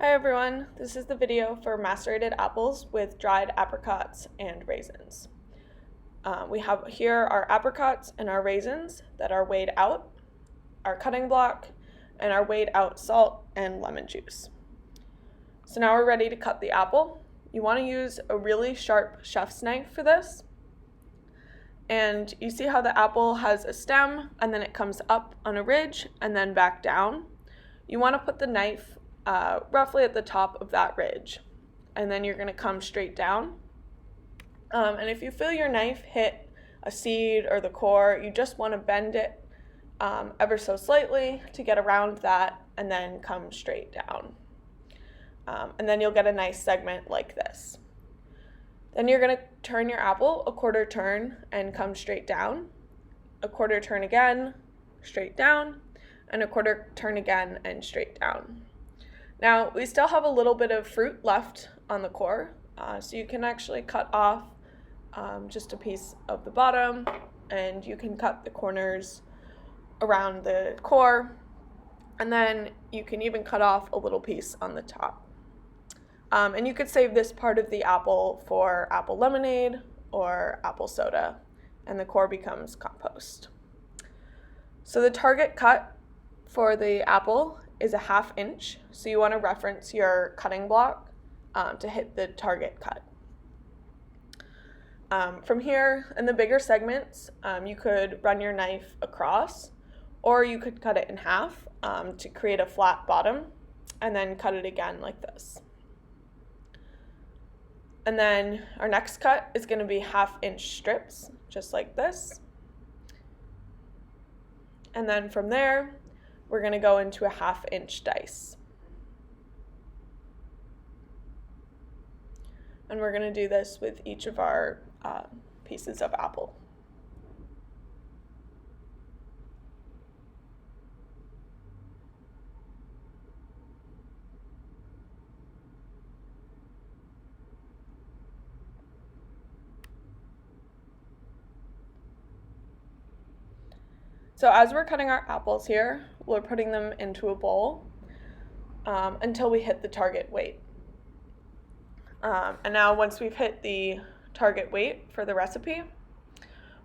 Hi everyone, this is the video for macerated apples with dried apricots and raisins. We have here our apricots and our raisins that are weighed out, our cutting block, and our weighed out salt and lemon juice. So now we're ready to cut the apple. You want to use a really sharp chef's knife for this. And you see how the apple has a stem and then it comes up on a ridge and then back down. You want to put the knife roughly at the top of that ridge, and then you're going to come straight down. And if you feel your knife hit a seed or the core, you just want to bend it ever so slightly to get around that and then come straight down. And then you'll get a nice segment like this. Then you're going to turn your apple a quarter turn and come straight down, a quarter turn again, straight down, and a quarter turn again and straight down. Now, we still have a little bit of fruit left on the core, so you can actually cut off just a piece of the bottom, and you can cut the corners around the core, and then you can even cut off a little piece on the top. And you could save this part of the apple for apple lemonade or apple soda, and the core becomes compost. So the target cut for the apple is a 1/2 inch, so you want to reference your cutting block to hit the target cut. From here, in the bigger segments, you could run your knife across, or you could cut it in half to create a flat bottom, and then cut it again like this. And then our next cut is going to be 1/2 inch strips, just like this. And then from there, we're going to go into a 1/2 inch dice. And we're going to do this with each of our pieces of apple. So as we're cutting our apples here, we're putting them into a bowl until we hit the target weight. And now once we've hit the target weight for the recipe,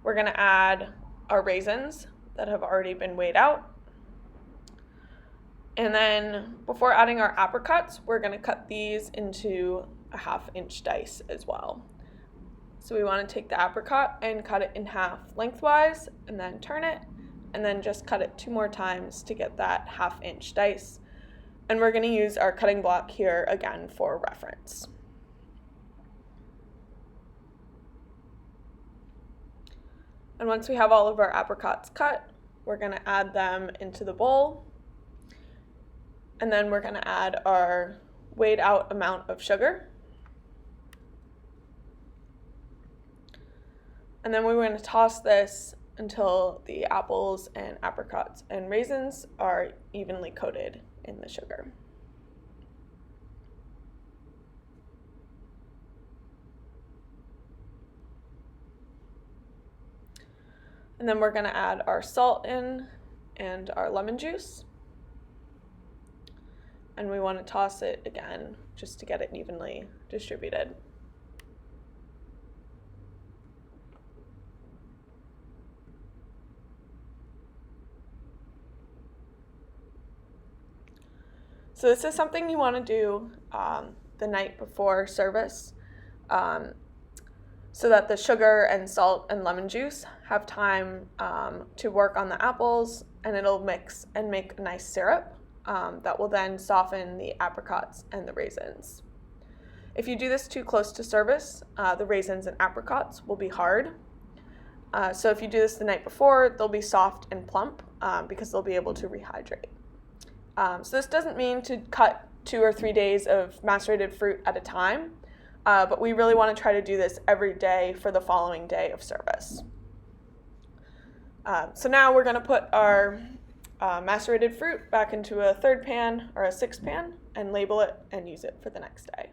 we're going to add our raisins that have already been weighed out. And then before adding our apricots, we're going to cut these into a 1/2 inch dice as well. So we want to take the apricot and cut it in half lengthwise, and then turn it, and then just cut it 2 more times to get that 1/2 inch dice. And we're going to use our cutting block here again for reference. And once we have all of our apricots cut, we're going to add them into the bowl. And then we're going to add our weighed out amount of sugar. And then we're going to toss this until the apples and apricots and raisins are evenly coated in the sugar. And then we're going to add our salt in and our lemon juice. And we want to toss it again just to get it evenly distributed. So this is something you want to do the night before service so that the sugar and salt and lemon juice have time to work on the apples, and it'll mix and make a nice syrup that will then soften the apricots and the raisins. If you do this too close to service, the raisins and apricots will be hard. So if you do this the night before, they'll be soft and plump because they'll be able to rehydrate. So this doesn't mean to cut 2 or 3 days of macerated fruit at a time, but we really want to try to do this every day for the following day of service. So now we're going to put our macerated fruit back into a 3rd pan or a 6th pan and label it and use it for the next day.